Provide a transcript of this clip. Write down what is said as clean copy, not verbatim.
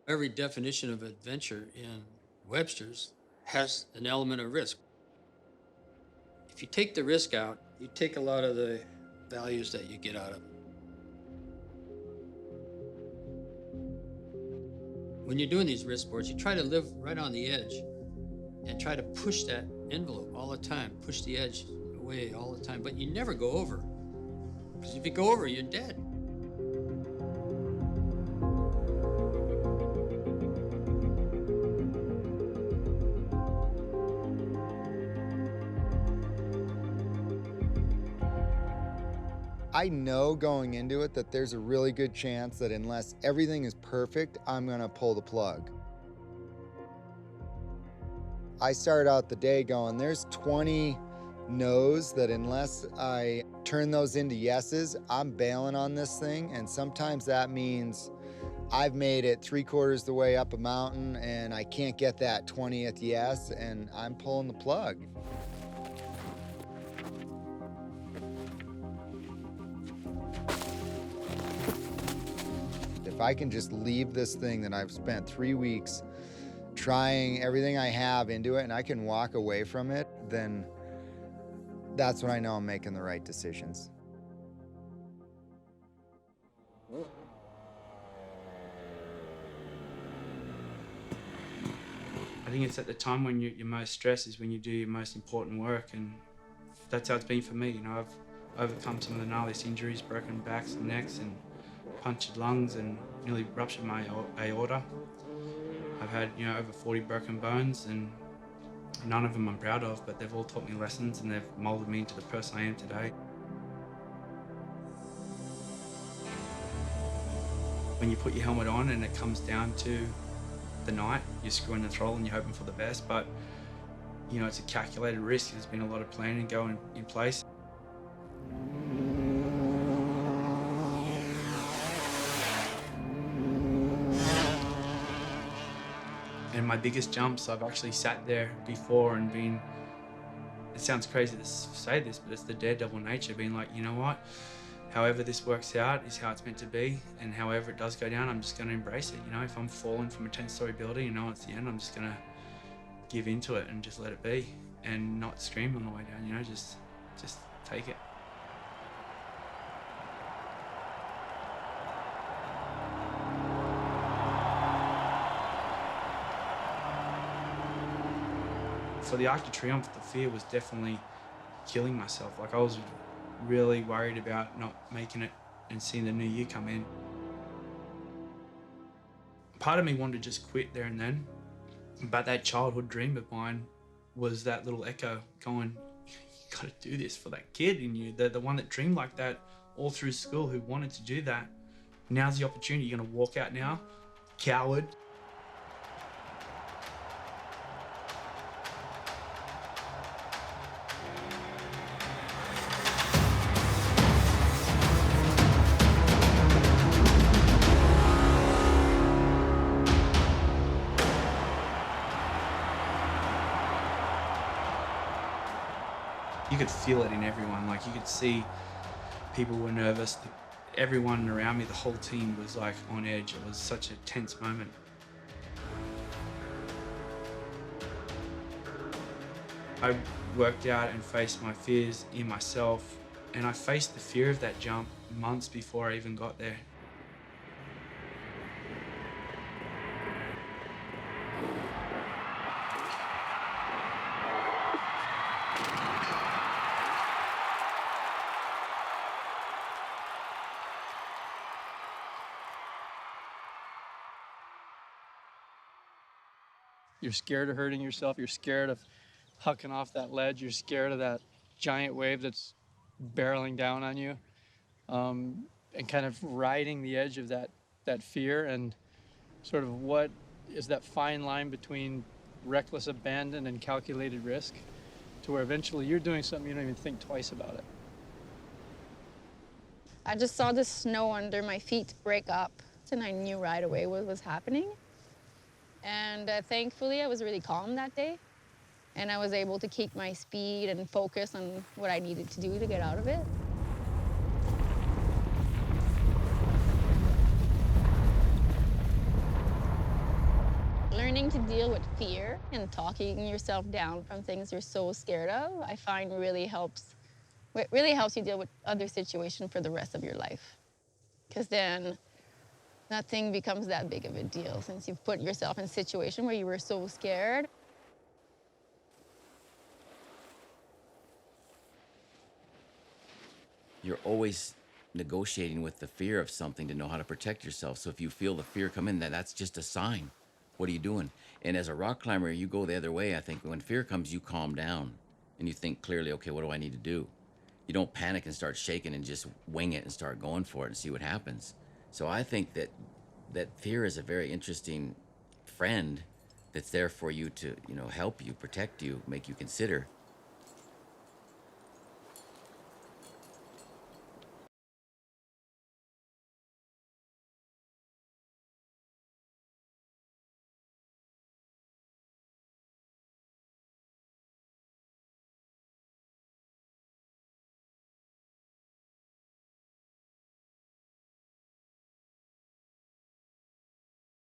Every definition of adventure in Webster's has an element of risk. If you take the risk out, you take a lot of the values that you get out of it. When you're doing these risk sports, you try to live right on the edge and try to push that envelope all the time, push the edge away all the time, but you never go over. Because if you go over, you're dead. I know going into it that there's a really good chance that unless everything is perfect, I'm gonna pull the plug. I started out the day going, there's 20 no's that unless I turn those into yeses, I'm bailing on this thing. And sometimes that means I've made it 3/4 the way up a mountain and I can't get that 20th yes, and I'm pulling the plug. If I can just leave this thing that I've spent 3 weeks trying everything I have into it and I can walk away from it, then that's when I know I'm making the right decisions. I think it's at the time when you're most stressed is when you do your most important work, and that's how it's been for me. You know, I've overcome some of the gnarliest injuries, broken backs and necks and punctured lungs and nearly ruptured my aorta. I've had, over 40 broken bones, and none of them I'm proud of, but they've all taught me lessons and they've molded me into the person I am today. When you put your helmet on and it comes down to the night, you're screwing the throttle and you're hoping for the best, but it's a calculated risk. There's been a lot of planning going in place. And my biggest jumps, I've actually sat there before and been, it sounds crazy to say this, but it's the daredevil nature, being like, you know what? However this works out is how it's meant to be, and however it does go down, I'm just going to embrace it. If I'm falling from a 10-story building, it's the end, I'm just going to give into it and just let it be and not scream on the way down, just take it. For the Arc de Triomphe, the fear was definitely killing myself. Like, I was really worried about not making it and seeing the new year come in. Part of me wanted to just quit there and then, but that childhood dream of mine was that little echo going, you gotta do this for that kid in you, the one that dreamed like that all through school, who wanted to do that. Now's the opportunity. You're gonna walk out now, coward. You could feel it in everyone. Like, you could see people were nervous. Everyone around me, the whole team was like on edge. It was such a tense moment. I worked out and faced my fears in myself, and I faced the fear of that jump months before I even got there. You're scared of hurting yourself. You're scared of hucking off that ledge. You're scared of that giant wave that's barreling down on you, and kind of riding the edge of that fear, and sort of what is that fine line between reckless abandon and calculated risk, to where eventually you're doing something you don't even think twice about it. I just saw the snow under my feet break up, and I knew right away what was happening. And thankfully, I was really calm that day, and I was able to keep my speed and focus on what I needed to do to get out of it. learning to deal with fear and talking yourself down from things you're so scared of, I find really helps. It really helps you deal with other situations for the rest of your life. Because then nothing becomes that big of a deal since you've put yourself in a situation where you were so scared. You're always negotiating with the fear of something to know how to protect yourself. So if you feel the fear come in, that's just a sign. What are you doing? And as a rock climber, you go the other way. I think when fear comes, you calm down and you think clearly, okay, what do I need to do? You don't panic and start shaking and just wing it and start going for it and see what happens. So I think that fear is a very interesting friend that's there for you to, help you, protect you, make you consider.